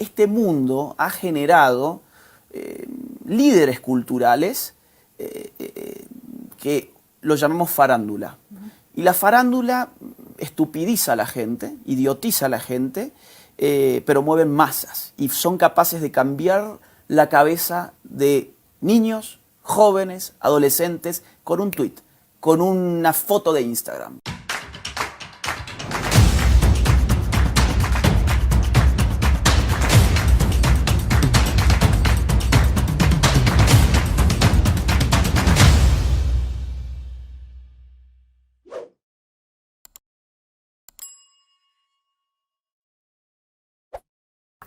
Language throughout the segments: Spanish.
Este mundo ha generado líderes culturales que lo llamamos farándula. Y la farándula estupidiza a la gente, idiotiza a la gente, pero mueven masas y son capaces de cambiar la cabeza de niños, jóvenes, adolescentes, con un tweet, con una foto de Instagram.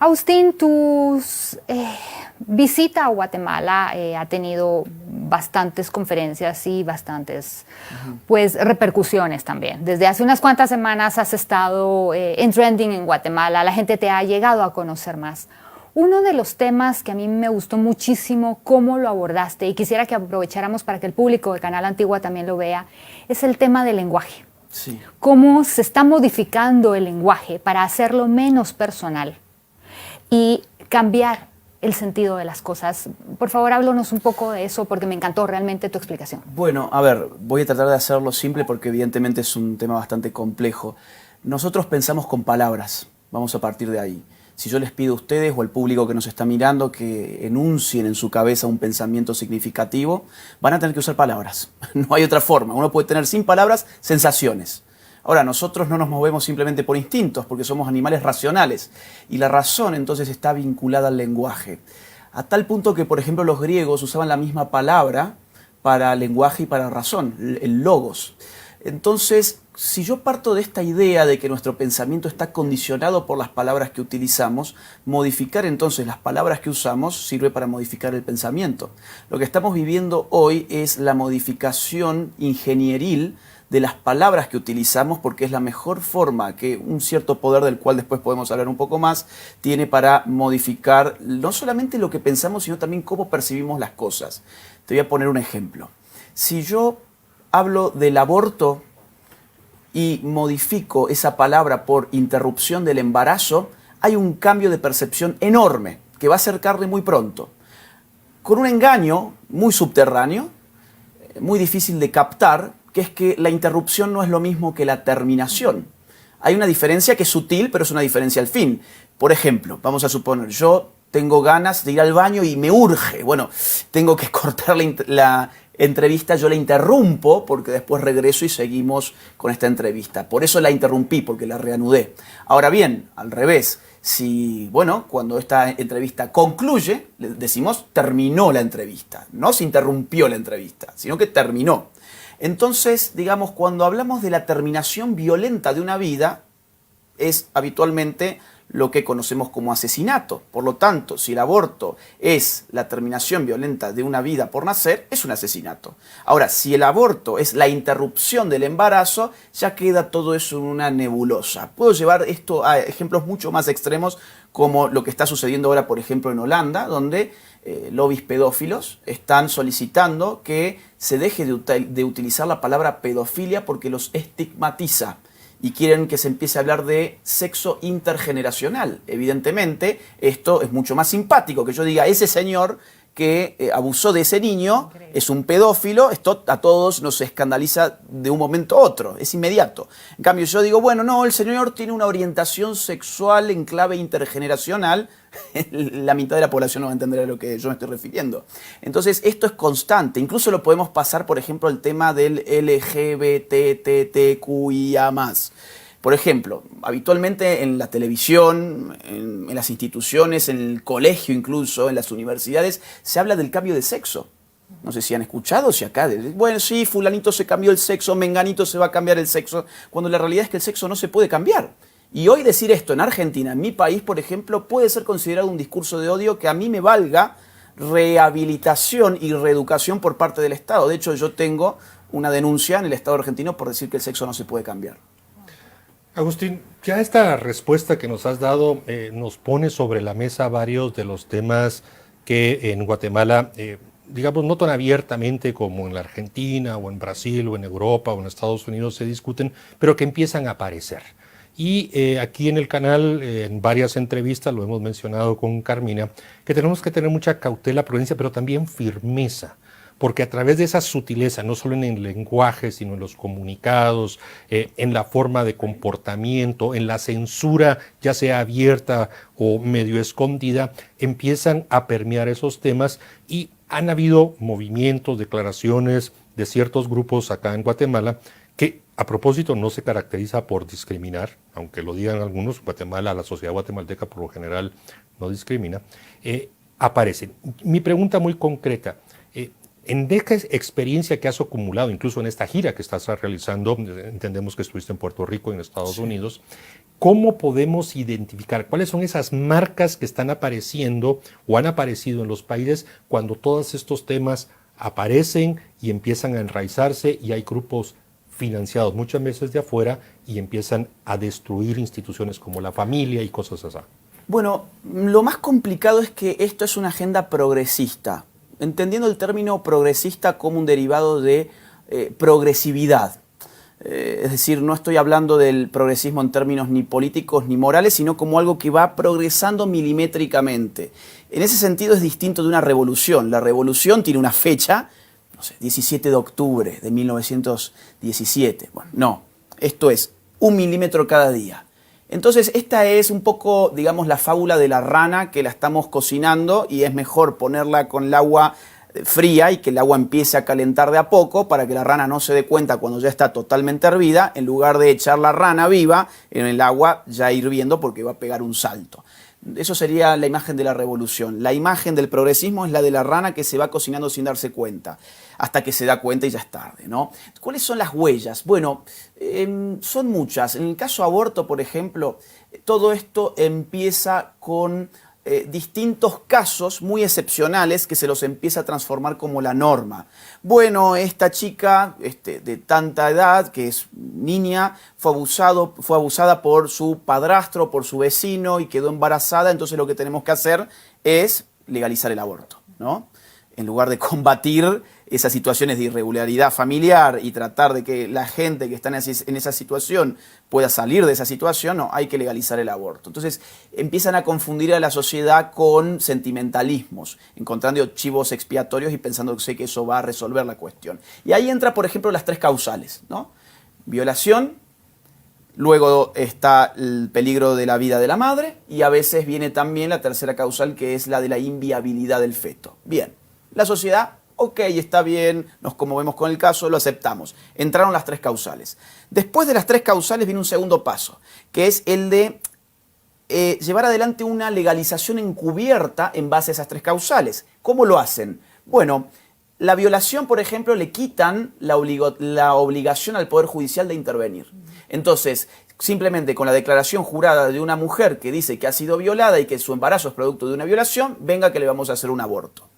Agustín, tu visita a Guatemala ha tenido bastantes conferencias y bastantes repercusiones también. Desde hace unas cuantas semanas has estado en trending en Guatemala, la gente te ha llegado a conocer más. Uno de los temas que a mí me gustó muchísimo cómo lo abordaste y quisiera que aprovecháramos para que el público de Canal Antigua también lo vea, es el tema del lenguaje. Sí. Cómo se está modificando el lenguaje para hacerlo menos personal y cambiar el sentido de las cosas. Por favor, háblanos un poco de eso porque me encantó realmente tu explicación. Bueno, a ver, voy a tratar de hacerlo simple porque evidentemente es un tema bastante complejo. Nosotros pensamos con palabras, vamos a partir de ahí. Si yo les pido a ustedes o al público que nos está mirando que enuncien en su cabeza un pensamiento significativo, van a tener que usar palabras. No hay otra forma. Uno puede tener sin palabras sensaciones. Ahora, nosotros no nos movemos simplemente por instintos, porque somos animales racionales. Y la razón, entonces, está vinculada al lenguaje. A tal punto que, por ejemplo, los griegos usaban la misma palabra para lenguaje y para razón, el logos. Entonces, si yo parto de esta idea de que nuestro pensamiento está condicionado por las palabras que utilizamos, modificar entonces las palabras que usamos sirve para modificar el pensamiento. Lo que estamos viviendo hoy es la modificación ingenieril de las palabras que utilizamos, porque es la mejor forma que un cierto poder, del cual después podemos hablar un poco más, tiene para modificar no solamente lo que pensamos, sino también cómo percibimos las cosas. Te voy a poner un ejemplo. Si yo hablo del aborto y modifico esa palabra por interrupción del embarazo, hay un cambio de percepción enorme que va a acercarle muy pronto. Con un engaño muy subterráneo, muy difícil de captar, que es que la interrupción no es lo mismo que la terminación. Hay una diferencia que es sutil, pero es una diferencia al fin. Por ejemplo, vamos a suponer, yo tengo ganas de ir al baño y me urge. Bueno, tengo que cortar la entrevista, yo la interrumpo porque después regreso y seguimos con esta entrevista. Por eso la interrumpí, porque la reanudé. Ahora bien, al revés, si, bueno, cuando esta entrevista concluye, decimos terminó la entrevista. No se interrumpió la entrevista, sino que terminó. Entonces, digamos, cuando hablamos de la terminación violenta de una vida, es habitualmente lo que conocemos como asesinato. Por lo tanto, si el aborto es la terminación violenta de una vida por nacer, es un asesinato. Ahora, si el aborto es la interrupción del embarazo, ya queda todo eso en una nebulosa. Puedo llevar esto a ejemplos mucho más extremos, como lo que está sucediendo ahora, por ejemplo, en Holanda, donde lobbies pedófilos están solicitando que se deje de utilizar la palabra pedofilia porque los estigmatiza. Y quieren que se empiece a hablar de sexo intergeneracional. Evidentemente, esto es mucho más simpático que yo diga, ese señor que abusó de ese niño es un pedófilo. Esto a todos nos escandaliza de un momento a otro, es inmediato. En cambio, yo digo, bueno, no, el señor tiene una orientación sexual en clave intergeneracional. La mitad de la población no va a entender a lo que yo me estoy refiriendo. Entonces, esto es constante. Incluso lo podemos pasar, por ejemplo, al tema del LGBTQIA+. Por ejemplo, habitualmente en la televisión, en las instituciones, en el colegio incluso, en las universidades, se habla del cambio de sexo. No sé si han escuchado, si acá, bueno, sí, fulanito se cambió el sexo, menganito se va a cambiar el sexo, cuando la realidad es que el sexo no se puede cambiar. Y hoy decir esto en Argentina, en mi país, por ejemplo, puede ser considerado un discurso de odio que a mí me valga rehabilitación y reeducación por parte del Estado. De hecho, yo tengo una denuncia en el Estado argentino por decir que el sexo no se puede cambiar. Agustín, ya esta respuesta que nos has dado nos pone sobre la mesa varios de los temas que en Guatemala, digamos, no tan abiertamente como en la Argentina o en Brasil o en Europa o en Estados Unidos se discuten, pero que empiezan a aparecer. Y aquí en el canal, en varias entrevistas, lo hemos mencionado con Carmina, que tenemos que tener mucha cautela, prudencia, pero también firmeza. Porque a través de esa sutileza, no solo en el lenguaje, sino en los comunicados, en la forma de comportamiento, en la censura, ya sea abierta o medio escondida, empiezan a permear esos temas y han habido movimientos, declaraciones de ciertos grupos acá en Guatemala que a propósito no se caracteriza por discriminar, aunque lo digan algunos, Guatemala, la sociedad guatemalteca por lo general no discrimina, aparecen. Mi pregunta muy concreta, en esta experiencia que has acumulado, incluso en esta gira que estás realizando, entendemos que estuviste en Puerto Rico y en Estados Unidos, ¿cómo podemos identificar cuáles son esas marcas que están apareciendo o han aparecido en los países cuando todos estos temas aparecen y empiezan a enraizarse y hay grupos financiados muchas veces de afuera y empiezan a destruir instituciones como la familia y cosas así? Bueno, lo más complicado es que esto es una agenda progresista, entendiendo el término progresista como un derivado de progresividad. Es decir, no estoy hablando del progresismo en términos ni políticos ni morales, sino como algo que va progresando milimétricamente. En ese sentido es distinto de una revolución. La revolución tiene una fecha, no sé, 17 de octubre de 1917. Bueno, no, esto es 1 milímetro cada día. Entonces esta es un poco, digamos, la fábula de la rana que la estamos cocinando y es mejor ponerla con el agua fría y que el agua empiece a calentar de a poco para que la rana no se dé cuenta cuando ya está totalmente hervida, en lugar de echar la rana viva en el agua ya hirviendo porque va a pegar un salto. Eso sería la imagen de la revolución. La imagen del progresismo es la de la rana que se va cocinando sin darse cuenta, hasta que se da cuenta y ya es tarde, ¿no? ¿Cuáles son las huellas? Bueno, son muchas. En el caso aborto, por ejemplo, todo esto empieza con distintos casos muy excepcionales que se los empieza a transformar como la norma. Bueno, esta chica de tanta edad, que es niña, fue abusada por su padrastro, por su vecino y quedó embarazada, entonces lo que tenemos que hacer es legalizar el aborto, ¿no? En lugar de combatir esas situaciones de irregularidad familiar y tratar de que la gente que está en esa situación pueda salir de esa situación, no, hay que legalizar el aborto. Entonces empiezan a confundir a la sociedad con sentimentalismos, encontrando chivos expiatorios y pensándose que eso va a resolver la cuestión. Y ahí entra, por ejemplo, las 3 causales, ¿no? Violación, luego está el peligro de la vida de la madre y a veces viene también la tercera causal, que es la de la inviabilidad del feto. Bien, la sociedad, ok, está bien, nos conmovemos con el caso, lo aceptamos. Entraron las 3 causales. Después de las 3 causales viene un segundo paso, que es el de llevar adelante una legalización encubierta en base a esas 3 causales. ¿Cómo lo hacen? Bueno, la violación, por ejemplo, le quitan la obligación al Poder Judicial de intervenir. Entonces, simplemente con la declaración jurada de una mujer que dice que ha sido violada y que su embarazo es producto de una violación, venga que le vamos a hacer un aborto.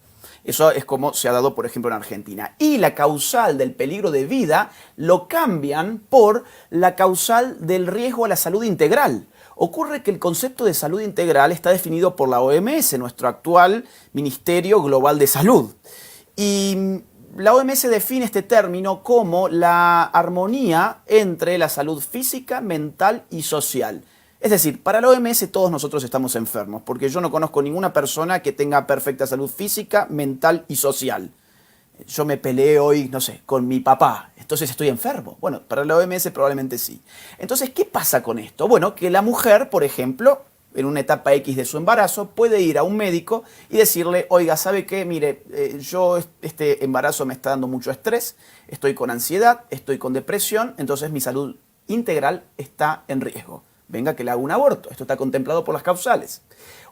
Eso es como se ha dado, por ejemplo, en Argentina. Y la causal del peligro de vida lo cambian por la causal del riesgo a la salud integral. Ocurre que el concepto de salud integral está definido por la OMS, nuestro actual Ministerio Global de Salud. Y la OMS define este término como la armonía entre la salud física, mental y social. Es decir, para la OMS todos nosotros estamos enfermos, porque yo no conozco ninguna persona que tenga perfecta salud física, mental y social. Yo me peleé hoy, no sé, con mi papá, entonces estoy enfermo. Bueno, para la OMS probablemente sí. Entonces, ¿qué pasa con esto? Bueno, que la mujer, por ejemplo, en una etapa X de su embarazo, puede ir a un médico y decirle, oiga, ¿sabe qué? Mire, yo este embarazo me está dando mucho estrés, estoy con ansiedad, estoy con depresión, entonces mi salud integral está en riesgo. Venga que le haga un aborto, esto está contemplado por las causales.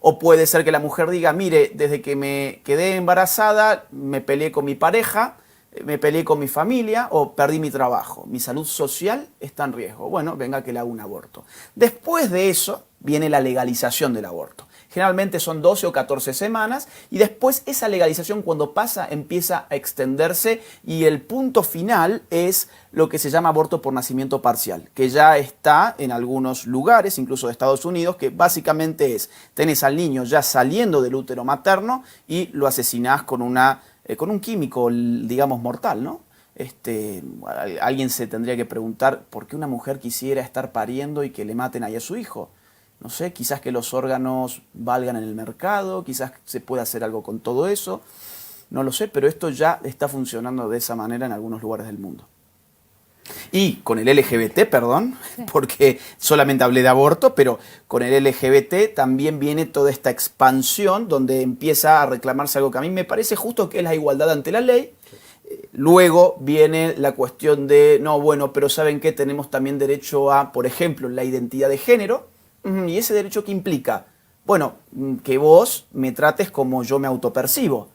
O puede ser que la mujer diga, mire, desde que me quedé embarazada, me peleé con mi pareja, me peleé con mi familia o perdí mi trabajo. Mi salud social está en riesgo. Bueno, venga que le haga un aborto. Después de eso viene la legalización del aborto. Generalmente son 12 o 14 semanas y después esa legalización cuando pasa empieza a extenderse y el punto final es lo que se llama aborto por nacimiento parcial, que ya está en algunos lugares, incluso de Estados Unidos, que básicamente es, tenés al niño ya saliendo del útero materno y lo asesinás con un químico, digamos, mortal, ¿no? Alguien se tendría que preguntar por qué una mujer quisiera estar pariendo y que le maten ahí a su hijo. No sé, quizás que los órganos valgan en el mercado, quizás se pueda hacer algo con todo eso. No lo sé, pero esto ya está funcionando de esa manera en algunos lugares del mundo. Y con el LGBT, perdón, sí, porque solamente hablé de aborto, pero con el LGBT también viene toda esta expansión donde empieza a reclamarse algo que a mí me parece justo, que es la igualdad ante la ley. Luego viene la cuestión de, no, bueno, pero ¿saben qué? Tenemos también derecho a, por ejemplo, la identidad de género. ¿Y ese derecho qué implica? Bueno, que vos me trates como yo me autopercibo.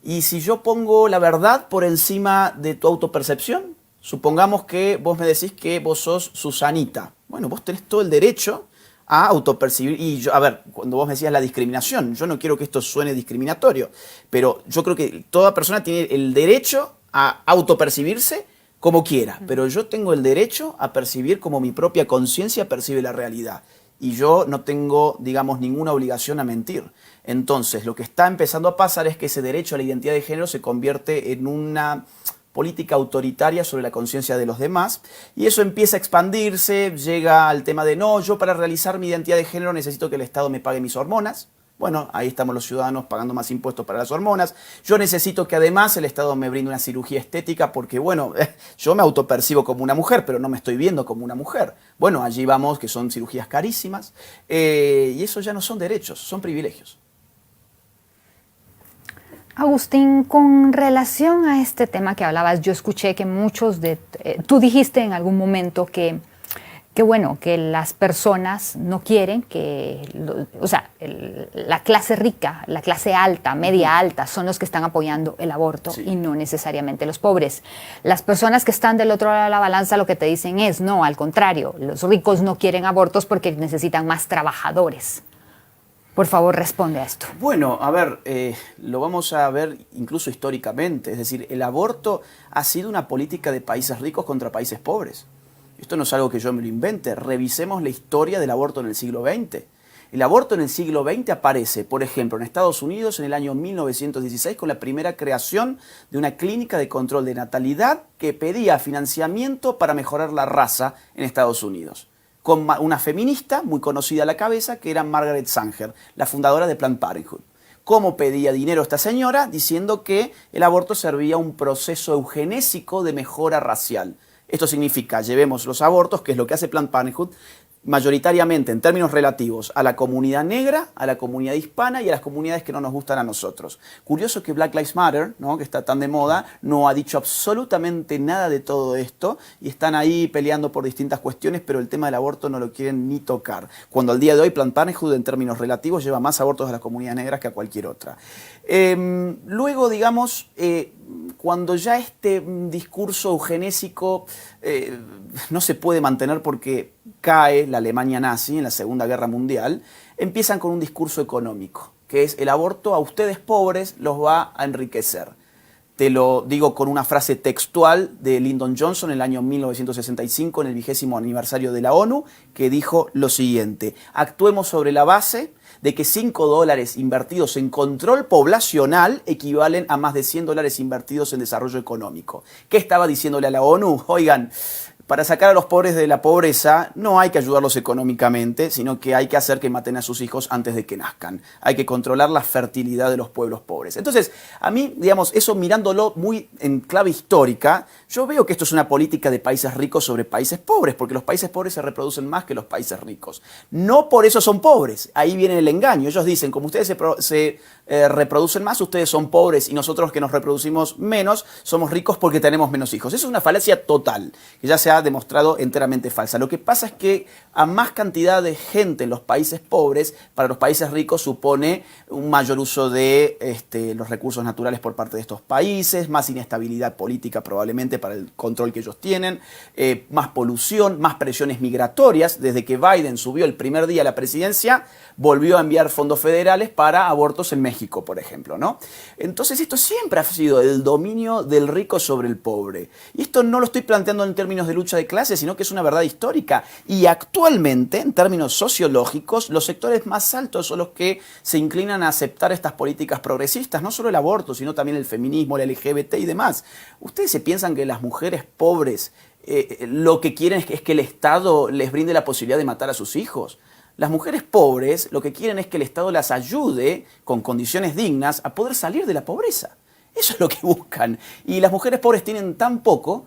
Y si yo pongo la verdad por encima de tu autopercepción, supongamos que vos me decís que vos sos Susanita. Bueno, vos tenés todo el derecho a autopercibir. Y yo, a ver, cuando vos me decías la discriminación, yo no quiero que esto suene discriminatorio, pero yo creo que toda persona tiene el derecho a autopercibirse como quiera, pero yo tengo el derecho a percibir como mi propia conciencia percibe la realidad. Y yo no tengo, digamos, ninguna obligación a mentir. Entonces, lo que está empezando a pasar es que ese derecho a la identidad de género se convierte en una política autoritaria sobre la conciencia de los demás, y eso empieza a expandirse, llega al tema de, no, yo para realizar mi identidad de género necesito que el Estado me pague mis hormonas. Bueno, ahí estamos los ciudadanos pagando más impuestos para las hormonas. Yo necesito que además el Estado me brinde una cirugía estética porque, bueno, yo me autopercibo como una mujer, pero no me estoy viendo como una mujer. Bueno, allí vamos, que son cirugías carísimas, y eso ya no son derechos, son privilegios. Agustín, con relación a este tema que hablabas, yo escuché que muchos de... tú dijiste en algún momento que las personas no quieren la clase rica, la clase alta, media alta, son los que están apoyando el aborto, sí, y no necesariamente los pobres. Las personas que están del otro lado de la balanza lo que te dicen es, no, al contrario, los ricos no quieren abortos porque necesitan más trabajadores. Por favor, responde a esto. Bueno, a ver, lo vamos a ver incluso históricamente. Es decir, el aborto ha sido una política de países ricos contra países pobres. Esto no es algo que yo me lo invente. Revisemos la historia del aborto en el siglo XX. El aborto en el siglo XX aparece, por ejemplo, en Estados Unidos en el año 1916 con la primera creación de una clínica de control de natalidad que pedía financiamiento para mejorar la raza en Estados Unidos, con una feminista muy conocida a la cabeza que era Margaret Sanger, la fundadora de Planned Parenthood. ¿Cómo pedía dinero esta señora? Diciendo que el aborto servía a un proceso eugenésico de mejora racial. Esto significa, llevemos los abortos, que es lo que hace Planned Parenthood, mayoritariamente en términos relativos a la comunidad negra, a la comunidad hispana y a las comunidades que no nos gustan a nosotros. Curioso que Black Lives Matter, ¿no?, que está tan de moda, no ha dicho absolutamente nada de todo esto y están ahí peleando por distintas cuestiones, pero el tema del aborto no lo quieren ni tocar. Cuando al día de hoy Planned Parenthood en términos relativos lleva más abortos a las comunidades negras que a cualquier otra. Luego, digamos, cuando ya este discurso eugenésico no se puede mantener porque cae la Alemania nazi en la Segunda Guerra Mundial, empiezan con un discurso económico, que es el aborto a ustedes pobres los va a enriquecer. Te lo digo con una frase textual de Lyndon Johnson en el año 1965, en el 20º aniversario de la ONU, que dijo lo siguiente: actuemos sobre la base de que $5 invertidos en control poblacional equivalen a más de $100 invertidos en desarrollo económico. ¿Qué estaba diciéndole a la ONU? Oigan, para sacar a los pobres de la pobreza no hay que ayudarlos económicamente, sino que hay que hacer que maten a sus hijos antes de que nazcan. Hay que controlar la fertilidad de los pueblos pobres. Entonces, a mí, digamos, eso mirándolo muy en clave histórica, yo veo que esto es una política de países ricos sobre países pobres, porque los países pobres se reproducen más que los países ricos. No por eso son pobres, ahí viene el engaño. Ellos dicen, como ustedes se reproducen más, ustedes son pobres y nosotros que nos reproducimos menos, somos ricos porque tenemos menos hijos. Eso es una falacia total, que ya se ha demostrado enteramente falsa. Lo que pasa es que a más cantidad de gente en los países pobres, para los países ricos supone un mayor uso de los recursos naturales por parte de estos países, más inestabilidad política probablemente para el control que ellos tienen, más polución, más presiones migratorias. Desde que Biden subió el primer día a la presidencia, volvió a enviar fondos federales para abortos en México, por ejemplo, ¿no? Entonces esto siempre ha sido el dominio del rico sobre el pobre. Y esto no lo estoy planteando en términos de lucha lucha de clases, sino que es una verdad histórica. Y actualmente, en términos sociológicos, los sectores más altos son los que se inclinan a aceptar estas políticas progresistas, no solo el aborto, sino también el feminismo, el LGBT y demás. ¿Ustedes se piensan que las mujeres pobres lo que quieren es que el Estado les brinde la posibilidad de matar a sus hijos? Las mujeres pobres lo que quieren es que el Estado las ayude con condiciones dignas a poder salir de la pobreza. Eso es lo que buscan. Y las mujeres pobres tienen tan poco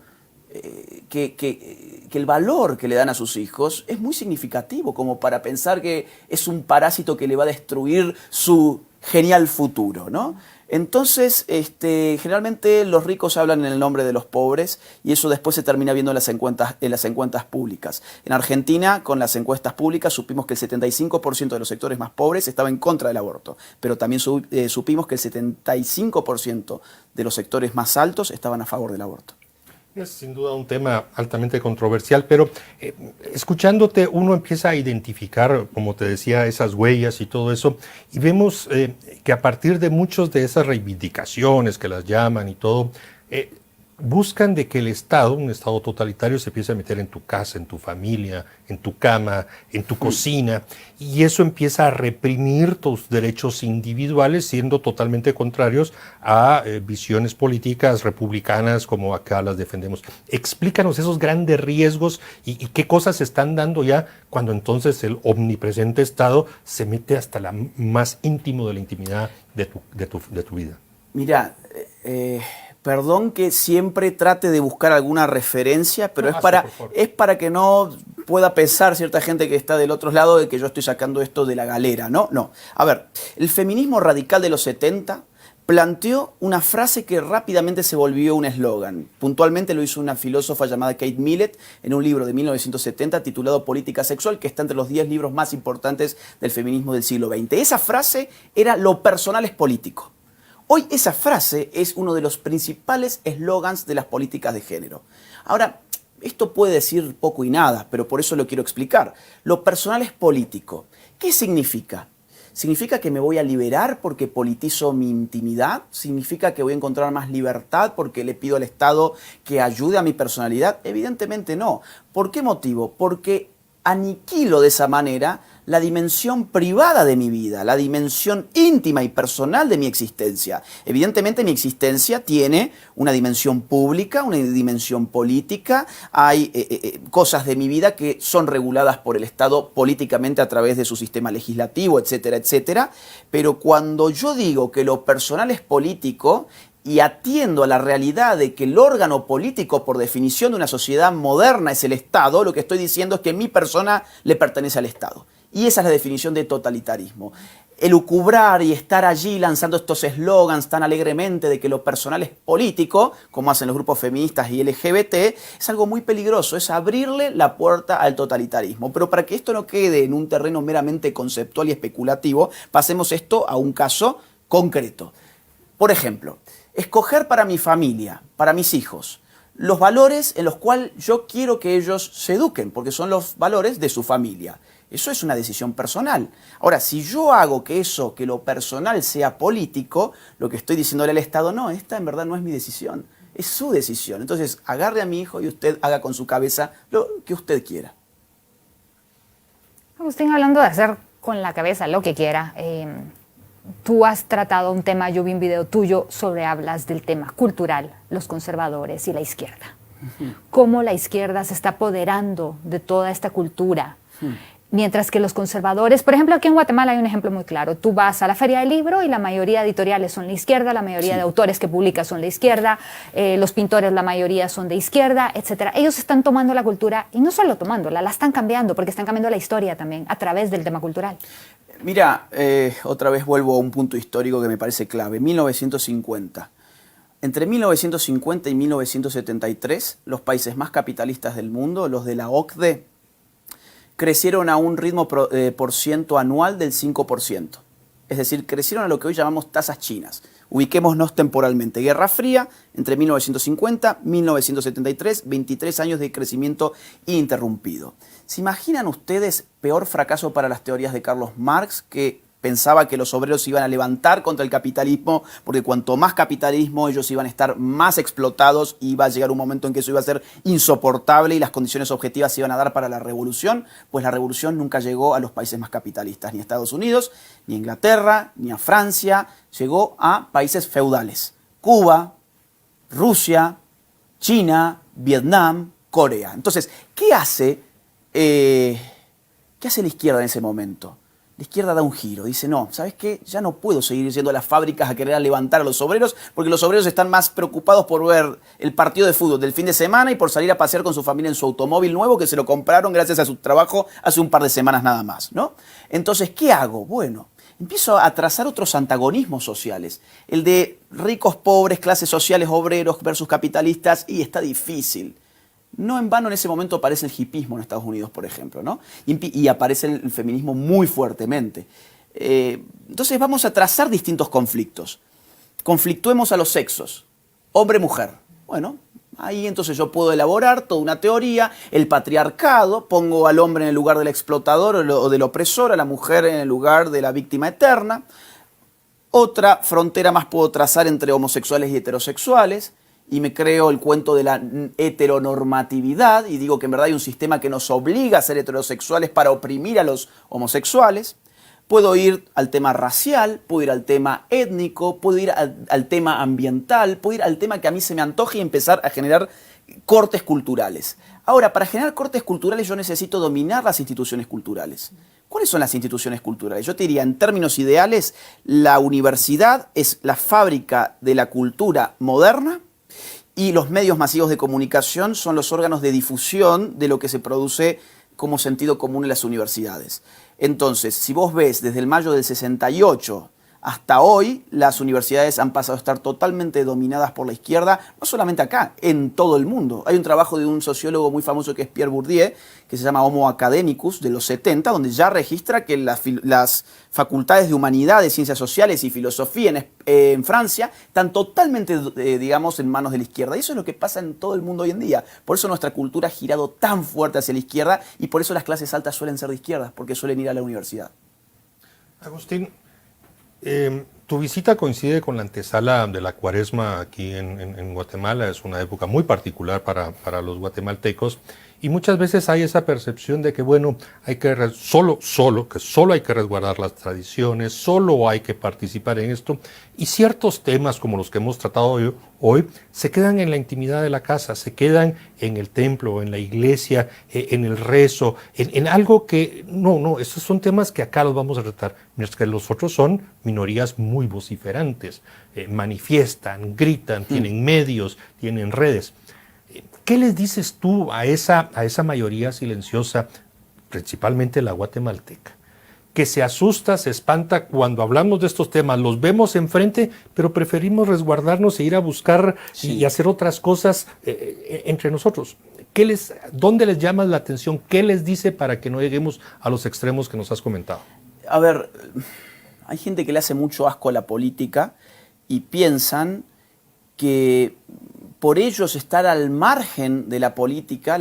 que el valor que le dan a sus hijos es muy significativo como para pensar que es un parásito que le va a destruir su genial futuro, ¿no? Entonces, generalmente los ricos hablan en el nombre de los pobres y eso después se termina viendo en las encuestas públicas. En Argentina, con las encuestas públicas, supimos que el 75% de los sectores más pobres estaba en contra del aborto, pero también supimos que el 75% de los sectores más altos estaban a favor del aborto. Es sin duda un tema altamente controversial, pero escuchándote uno empieza a identificar, como te decía, esas huellas y todo eso, y vemos que a partir de muchas de esas reivindicaciones que las llaman y todo, buscan de que el Estado, un Estado totalitario, se empiece a meter en tu casa, en tu familia, en tu cama, en tu cocina, y eso empieza a reprimir tus derechos individuales, siendo totalmente contrarios a visiones políticas republicanas como acá las defendemos. Explícanos esos grandes riesgos y qué cosas se están dando ya cuando entonces el omnipresente Estado se mete hasta la más íntimo de la intimidad de tu vida. Mira, perdón que siempre trate de buscar alguna referencia, pero es para que no pueda pensar cierta gente que está del otro lado de que yo estoy sacando esto de la galera, ¿no? No. A ver, el feminismo radical de los 70 planteó una frase que rápidamente se volvió un eslogan. Puntualmente lo hizo una filósofa llamada Kate Millett en un libro de 1970 titulado Política Sexual, que está entre los 10 libros más importantes del feminismo del siglo XX. Esa frase era "lo personal es político". Hoy esa frase es uno de los principales eslogans de las políticas de género. Ahora, esto puede decir poco y nada, pero por eso lo quiero explicar. Lo personal es político. ¿Qué significa? ¿Significa que me voy a liberar porque politizo mi intimidad? ¿Significa que voy a encontrar más libertad porque le pido al Estado que ayude a mi personalidad? Evidentemente no. ¿Por qué motivo? Porque aniquilo de esa manera la dimensión privada de mi vida, la dimensión íntima y personal de mi existencia. Evidentemente mi existencia tiene una dimensión pública, una dimensión política, hay cosas de mi vida que son reguladas por el Estado políticamente a través de su sistema legislativo, etcétera, etcétera, pero cuando yo digo que lo personal es político, y atiendo a la realidad de que el órgano político por definición de una sociedad moderna es el Estado, lo que estoy diciendo es que mi persona le pertenece al Estado. Y esa es la definición de totalitarismo. Elucubrar y estar allí lanzando estos eslogans tan alegremente de que lo personal es político, como hacen los grupos feministas y LGBT, es algo muy peligroso, es abrirle la puerta al totalitarismo. Pero para que esto no quede en un terreno meramente conceptual y especulativo, pasemos esto a un caso concreto. Por ejemplo, escoger para mi familia, para mis hijos, los valores en los cuales yo quiero que ellos se eduquen, porque son los valores de su familia. Eso es una decisión personal. Ahora, si yo hago que lo personal sea político, lo que estoy diciéndole al Estado, no, esta en verdad no es mi decisión, es su decisión. Entonces, agarre a mi hijo y usted haga con su cabeza lo que usted quiera. Agustín, hablando de hacer con la cabeza lo que quiera, tú has tratado un tema, yo vi un video tuyo hablas del tema cultural, los conservadores y la izquierda. Cómo la izquierda se está apoderando de toda esta cultura. Mientras que los conservadores, por ejemplo, aquí en Guatemala hay un ejemplo muy claro. Tú vas a la Feria del Libro y la mayoría de editoriales son la izquierda, la mayoría de autores que publican son la izquierda, los pintores, la mayoría son de izquierda, etc. Ellos están tomando la cultura, y no solo tomándola, la están cambiando, porque están cambiando la historia también a través del tema cultural. Mira, otra vez vuelvo a un punto histórico que me parece clave. 1950. Entre 1950 y 1973, los países más capitalistas del mundo, los de la OCDE, crecieron a un ritmo por ciento anual del 5%. Es decir, crecieron a lo que hoy llamamos tasas chinas. Ubiquémonos temporalmente. Guerra Fría, entre 1950 y 1973, 23 años de crecimiento ininterrumpido. ¿Se imaginan ustedes peor fracaso para las teorías de Carlos Marx que pensaba que los obreros se iban a levantar contra el capitalismo, porque cuanto más capitalismo ellos iban a estar más explotados y iba a llegar un momento en que eso iba a ser insoportable y las condiciones objetivas se iban a dar para la revolución. Pues la revolución nunca llegó a los países más capitalistas, ni a Estados Unidos, ni a Inglaterra, ni a Francia, llegó a países feudales. Cuba, Rusia, China, Vietnam, Corea. Entonces, ¿qué hace la izquierda en ese momento? La izquierda da un giro, dice, no, ¿sabes qué? Ya no puedo seguir yendo a las fábricas a querer levantar a los obreros, porque los obreros están más preocupados por ver el partido de fútbol del fin de semana y por salir a pasear con su familia en su automóvil nuevo que se lo compraron gracias a su trabajo hace un par de semanas nada más, ¿no? Entonces, ¿qué hago? Bueno, empiezo a trazar otros antagonismos sociales. El de ricos, pobres, clases sociales, obreros versus capitalistas, y está difícil. No en vano en ese momento aparece el hipismo en Estados Unidos, por ejemplo, ¿no? Y aparece el feminismo muy fuertemente. Entonces vamos a trazar distintos conflictos. Conflictuemos a los sexos, hombre-mujer. Bueno, ahí entonces yo puedo elaborar toda una teoría, el patriarcado, pongo al hombre en el lugar del explotador o del opresor, a la mujer en el lugar de la víctima eterna. Otra frontera más puedo trazar entre homosexuales y heterosexuales, y me creo el cuento de la heteronormatividad y digo que en verdad hay un sistema que nos obliga a ser heterosexuales para oprimir a los homosexuales. Puedo ir al tema racial, puedo ir al tema étnico, puedo ir al tema ambiental, puedo ir al tema que a mí se me antoje y empezar a generar cortes culturales. Ahora, para generar cortes culturales yo necesito dominar las instituciones culturales. ¿Cuáles son las instituciones culturales? Yo te diría, en términos ideales, la universidad es la fábrica de la cultura moderna, y los medios masivos de comunicación son los órganos de difusión de lo que se produce como sentido común en las universidades. Entonces, si vos ves desde el mayo del 68 hasta hoy, las universidades han pasado a estar totalmente dominadas por la izquierda, no solamente acá, en todo el mundo. Hay un trabajo de un sociólogo muy famoso que es Pierre Bourdieu, que se llama Homo Academicus, de los 70, donde ya registra que las facultades de humanidades, ciencias sociales y filosofía en Francia están totalmente, digamos, en manos de la izquierda. Y eso es lo que pasa en todo el mundo hoy en día. Por eso nuestra cultura ha girado tan fuerte hacia la izquierda y por eso las clases altas suelen ser de izquierdas, porque suelen ir a la universidad. Agustín, tu visita coincide con la antesala de la Cuaresma aquí en Guatemala. Es una época muy particular para los guatemaltecos y muchas veces hay esa percepción de que, bueno, hay que solo hay que resguardar las tradiciones, solo hay que participar en esto, y ciertos temas como los que hemos tratado hoy se quedan en la intimidad de la casa, se quedan en el templo, en la iglesia, en el rezo, en algo que, no, esos son temas que acá los vamos a tratar, mientras que los otros son minorías muy vociferantes, manifiestan, gritan, tienen medios, tienen redes. ¿Qué les dices tú a esa mayoría silenciosa, principalmente la guatemalteca, que se asusta, se espanta cuando hablamos de estos temas, los vemos enfrente, pero preferimos resguardarnos e ir a buscar y hacer otras cosas entre nosotros? ¿Dónde les llama la atención? ¿Qué les dice para que no lleguemos a los extremos que nos has comentado? A ver, hay gente que le hace mucho asco a la política y piensan que por ellos estar al margen de la política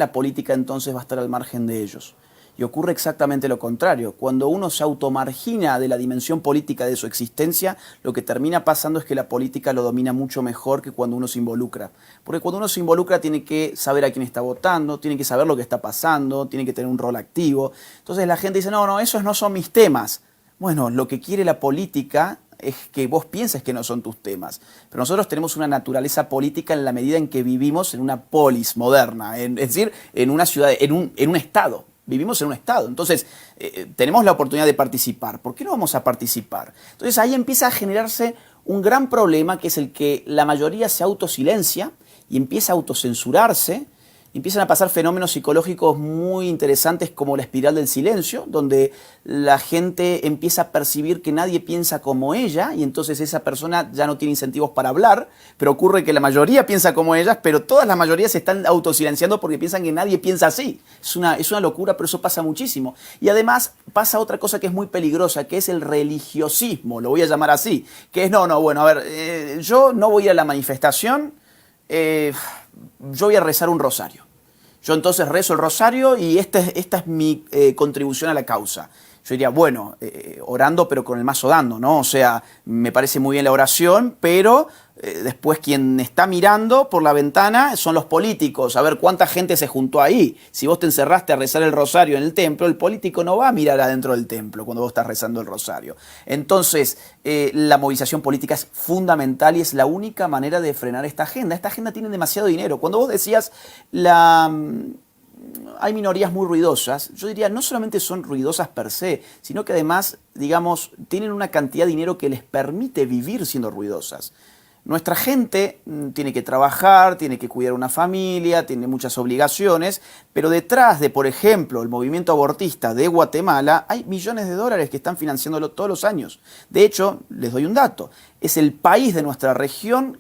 entonces va a estar al margen de ellos. Y ocurre exactamente lo contrario. Cuando uno se automargina de la dimensión política de su existencia, lo que termina pasando es que la política lo domina mucho mejor que cuando uno se involucra. Porque cuando uno se involucra tiene que saber a quién está votando, tiene que saber lo que está pasando, tiene que tener un rol activo. Entonces la gente dice, no, esos no son mis temas. Bueno, lo que quiere la política es que vos pienses que no son tus temas. Pero nosotros tenemos una naturaleza política en la medida en que vivimos en una polis moderna, es decir, en una ciudad, en un estado. Vivimos en un estado. Entonces, tenemos la oportunidad de participar. ¿Por qué no vamos a participar? Entonces, ahí empieza a generarse un gran problema, que es el que la mayoría se autosilencia y empieza a autocensurarse. Empiezan a pasar fenómenos psicológicos muy interesantes como la espiral del silencio, donde la gente empieza a percibir que nadie piensa como ella y entonces esa persona ya no tiene incentivos para hablar, pero ocurre que la mayoría piensa como ellas, pero todas las mayorías se están autosilenciando porque piensan que nadie piensa así. Es una locura, pero eso pasa muchísimo. Y además pasa otra cosa que es muy peligrosa, que es el religiosismo, lo voy a llamar así, que es, bueno, a ver, yo no voy a la manifestación, yo voy a rezar un rosario. Yo entonces rezo el rosario y esta es mi contribución a la causa. yo diría, bueno, orando pero con el mazo dando, ¿no? O sea, me parece muy bien la oración, pero después quien está mirando por la ventana son los políticos, a ver cuánta gente se juntó ahí. Si vos te encerraste a rezar el rosario en el templo, el político no va a mirar adentro del templo cuando vos estás rezando el rosario. Entonces, la movilización política es fundamental y es la única manera de frenar esta agenda. Esta agenda tiene demasiado dinero. Cuando vos decías hay minorías muy ruidosas, yo diría no solamente son ruidosas per se, sino que además, digamos, tienen una cantidad de dinero que les permite vivir siendo ruidosas. Nuestra gente tiene que trabajar, tiene que cuidar una familia, tiene muchas obligaciones, pero detrás de, por ejemplo, el movimiento abortista de Guatemala, hay millones de dólares que están financiándolo todos los años. De hecho, les doy un dato, es el país de nuestra región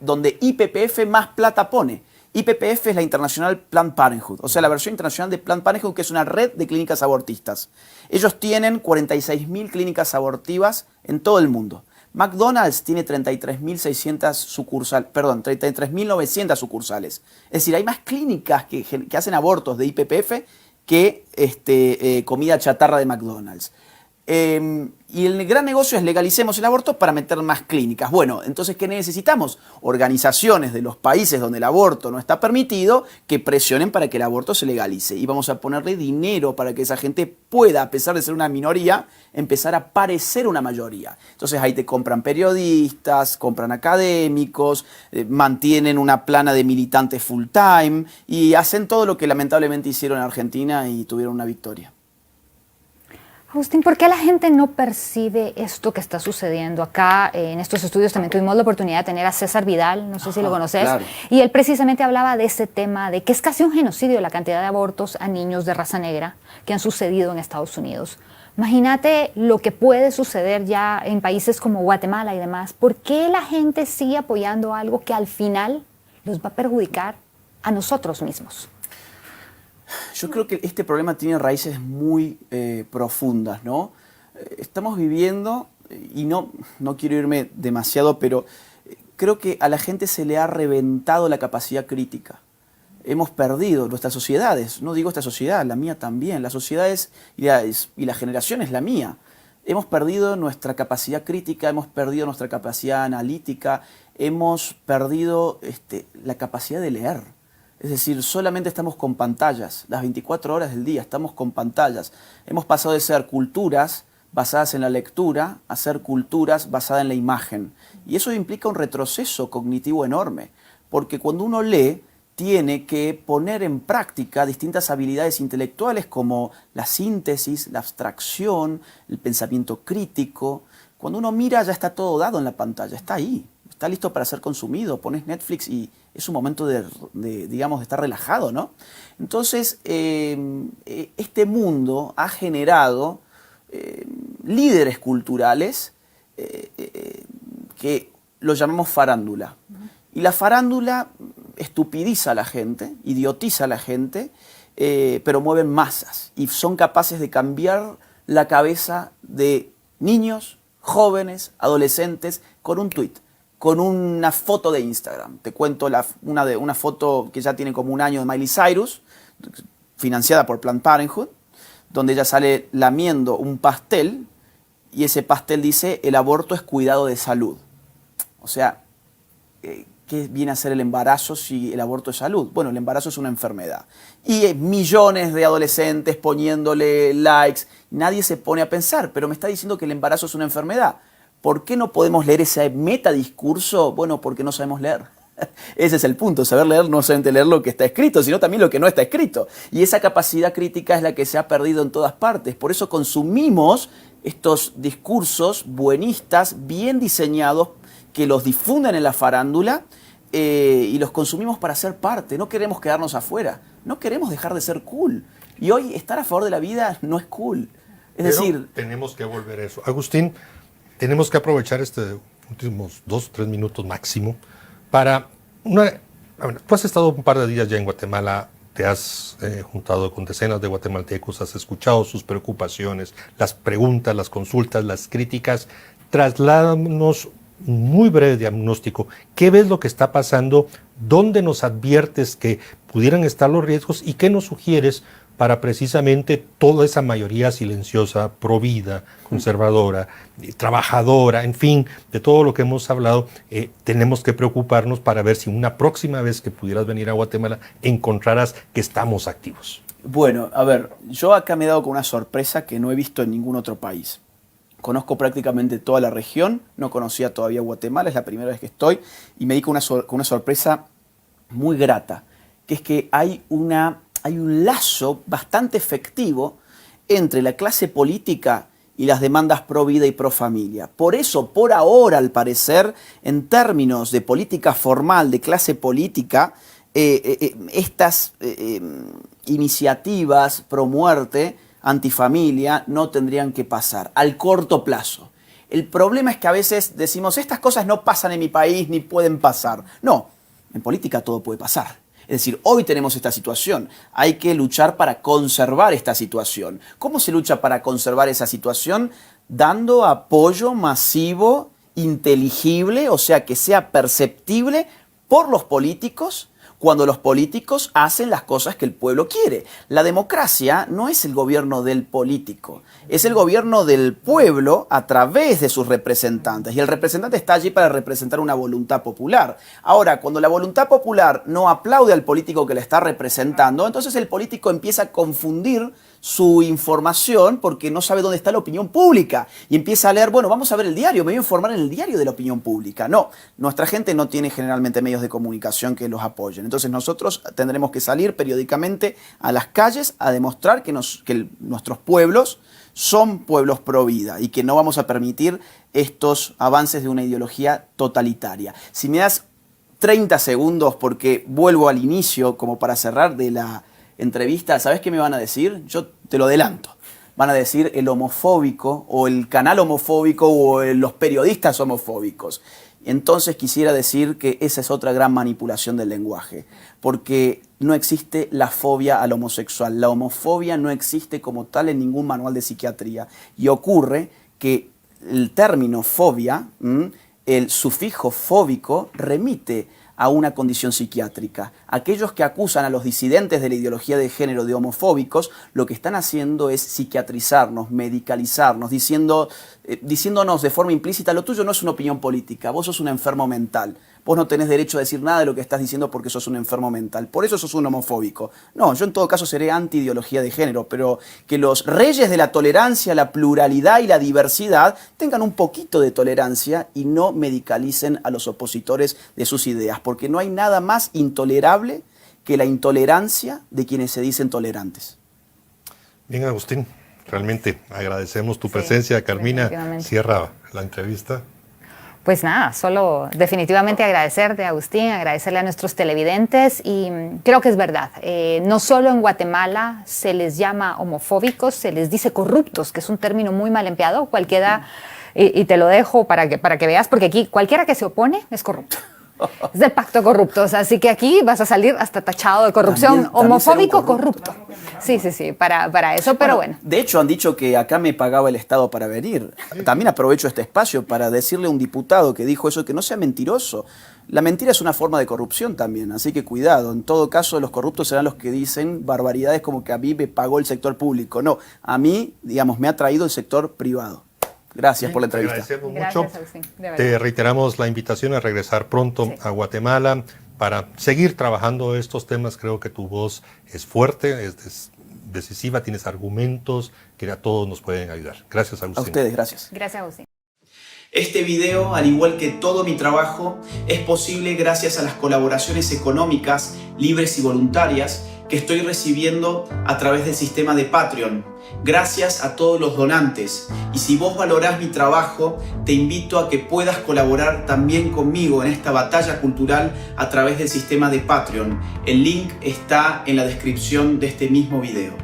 donde IPPF más plata pone. IPPF es la International Planned Parenthood, o sea, la versión internacional de Planned Parenthood, que es una red de clínicas abortistas. Ellos tienen 46.000 clínicas abortivas en todo el mundo. McDonald's tiene 33.600 sucursales, perdón, 33.900 sucursales. Es decir, hay más clínicas que hacen abortos de IPPF que comida chatarra de McDonald's. Y el gran negocio es legalicemos el aborto para meter más clínicas. Bueno, entonces, ¿qué necesitamos? Organizaciones de los países donde el aborto no está permitido que presionen para que el aborto se legalice. Y vamos a ponerle dinero para que esa gente pueda, a pesar de ser una minoría, empezar a parecer una mayoría. Entonces ahí te compran periodistas, compran académicos, mantienen una plana de militantes full time y hacen todo lo que lamentablemente hicieron en Argentina y tuvieron una victoria. Agustín, ¿por qué la gente no percibe esto que está sucediendo? Acá en estos estudios también tuvimos la oportunidad de tener a César Vidal, no sé si lo conoces, claro. Y él precisamente hablaba de ese tema, de que es casi un genocidio la cantidad de abortos a niños de raza negra que han sucedido en Estados Unidos. Imagínate lo que puede suceder ya en países como Guatemala y demás. ¿Por qué la gente sigue apoyando algo que al final los va a perjudicar a nosotros mismos? Yo creo que este problema tiene raíces muy profundas, ¿no? Estamos viviendo, y no quiero irme demasiado, pero creo que a la gente se le ha reventado la capacidad crítica. Hemos perdido nuestras sociedades, no digo esta sociedad, la mía también, las sociedades y la generación es la mía. Hemos perdido nuestra capacidad crítica, hemos perdido nuestra capacidad analítica, hemos perdido la capacidad de leer. Es decir, solamente estamos con pantallas, las 24 horas del día estamos con pantallas. Hemos pasado de ser culturas basadas en la lectura a ser culturas basadas en la imagen. Y eso implica un retroceso cognitivo enorme, porque cuando uno lee, tiene que poner en práctica distintas habilidades intelectuales como la síntesis, la abstracción, el pensamiento crítico. Cuando uno mira ya está todo dado en la pantalla, está ahí, está listo para ser consumido. Pones Netflix y es un momento de estar relajado, ¿no? Entonces, este mundo ha generado líderes culturales que lo llamamos farándula. Y la farándula estupidiza a la gente, idiotiza a la gente, pero mueven masas y son capaces de cambiar la cabeza de niños, jóvenes, adolescentes con un tuit, con una foto de Instagram. Te cuento una foto que ya tiene como un año de Miley Cyrus, financiada por Planned Parenthood, donde ella sale lamiendo un pastel y ese pastel dice: el aborto es cuidado de salud. O sea, ¿qué viene a ser el embarazo si el aborto es salud? Bueno, el embarazo es una enfermedad. Y millones de adolescentes poniéndole likes. Nadie se pone a pensar, pero me está diciendo que el embarazo es una enfermedad. ¿Por qué no podemos leer ese metadiscurso? Bueno, porque no sabemos leer. Ese es el punto, saber leer, no solamente leer lo que está escrito, sino también lo que no está escrito. Y esa capacidad crítica es la que se ha perdido en todas partes. Por eso consumimos estos discursos buenistas, bien diseñados, que los difunden en la farándula y los consumimos para ser parte. No queremos quedarnos afuera, no queremos dejar de ser cool. Y hoy estar a favor de la vida no es cool. Es decir, tenemos que volver a eso. Agustín, tenemos que aprovechar estos últimos 2 o 3 minutos máximo para tú has estado un par de días ya en Guatemala, te has juntado con decenas de guatemaltecos, has escuchado sus preocupaciones, las preguntas, las consultas, las críticas. Trasládanos un muy breve diagnóstico. ¿Qué ves lo que está pasando? ¿Dónde nos adviertes que pudieran estar los riesgos? ¿Y qué nos sugieres para precisamente toda esa mayoría silenciosa, provida, conservadora, trabajadora, en fin, de todo lo que hemos hablado, tenemos que preocuparnos para ver si una próxima vez que pudieras venir a Guatemala encontrarás que estamos activos. Bueno, a ver, yo acá me he dado con una sorpresa que no he visto en ningún otro país. Conozco prácticamente toda la región, no conocía todavía Guatemala, es la primera vez que estoy, y me di con una sorpresa muy grata, que es que hay un lazo bastante efectivo entre la clase política y las demandas pro vida y pro familia. Por eso, por ahora, al parecer, en términos de política formal, de clase política, estas iniciativas pro muerte, antifamilia, no tendrían que pasar al corto plazo. El problema es que a veces decimos, estas cosas no pasan en mi país ni pueden pasar. No, en política todo puede pasar. Es decir, hoy tenemos esta situación, hay que luchar para conservar esta situación. ¿Cómo se lucha para conservar esa situación? Dando apoyo masivo, inteligible, o sea, que sea perceptible por los políticos, cuando los políticos hacen las cosas que el pueblo quiere. La democracia no es el gobierno del político, es el gobierno del pueblo a través de sus representantes. Y el representante está allí para representar una voluntad popular. Ahora, cuando la voluntad popular no aplaude al político que le está representando, entonces el político empieza a confundir su información porque no sabe dónde está la opinión pública y empieza a leer, bueno, vamos a ver el diario, me voy a informar en el diario de la opinión pública. No, nuestra gente no tiene generalmente medios de comunicación que los apoyen. Entonces nosotros tendremos que salir periódicamente a las calles a demostrar que nuestros pueblos son pueblos pro vida y que no vamos a permitir estos avances de una ideología totalitaria. Si me das 30 segundos, porque vuelvo al inicio como para cerrar de la entrevista, ¿sabes qué me van a decir? Yo te lo adelanto. Van a decir el homofóbico o el canal homofóbico o los periodistas homofóbicos. Entonces quisiera decir que esa es otra gran manipulación del lenguaje, porque no existe la fobia al homosexual. La homofobia no existe como tal en ningún manual de psiquiatría. Y ocurre que el término fobia, el sufijo fóbico, remite a una condición psiquiátrica. Aquellos que acusan a los disidentes de la ideología de género de homofóbicos, lo que están haciendo es psiquiatrizarnos, medicalizarnos, diciéndonos de forma implícita, lo tuyo no es una opinión política, vos sos un enfermo mental. Vos no tenés derecho a decir nada de lo que estás diciendo porque sos un enfermo mental. Por eso sos un homofóbico. No, yo en todo caso seré anti-ideología de género, pero que los reyes de la tolerancia, la pluralidad y la diversidad tengan un poquito de tolerancia y no medicalicen a los opositores de sus ideas, porque no hay nada más intolerable que la intolerancia de quienes se dicen tolerantes. Bien, Agustín, realmente agradecemos tu presencia. Carmina, cierra la entrevista. Pues nada, solo definitivamente agradecerte, Agustín, agradecerle a nuestros televidentes y creo que es verdad. No solo en Guatemala se les llama homofóbicos, se les dice corruptos, que es un término muy mal empleado. Cualquiera, y te lo dejo para que veas, porque aquí cualquiera que se opone es corrupto. Es del pacto corruptos, así que aquí vas a salir hasta tachado de corrupción, también homofóbico corrupto. Sí, para eso, pero bueno. De hecho, han dicho que acá me pagaba el Estado para venir. También aprovecho este espacio para decirle a un diputado que dijo eso, que no sea mentiroso. La mentira es una forma de corrupción también, así que cuidado. En todo caso, los corruptos serán los que dicen barbaridades como que a mí me pagó el sector público. No, a mí, digamos, me ha traído el sector privado. Gracias por la entrevista. Agradecemos mucho. Te reiteramos la invitación a regresar pronto a Guatemala para seguir trabajando estos temas. Creo que tu voz es fuerte, es decisiva, tienes argumentos que a todos nos pueden ayudar. Gracias, Agustín. A ustedes, gracias. Gracias, Agustín. Este video, al igual que todo mi trabajo, es posible gracias a las colaboraciones económicas, libres y voluntarias que estoy recibiendo a través del sistema de Patreon. Gracias a todos los donantes. Y si vos valorás mi trabajo, te invito a que puedas colaborar también conmigo en esta batalla cultural a través del sistema de Patreon. El link está en la descripción de este mismo video.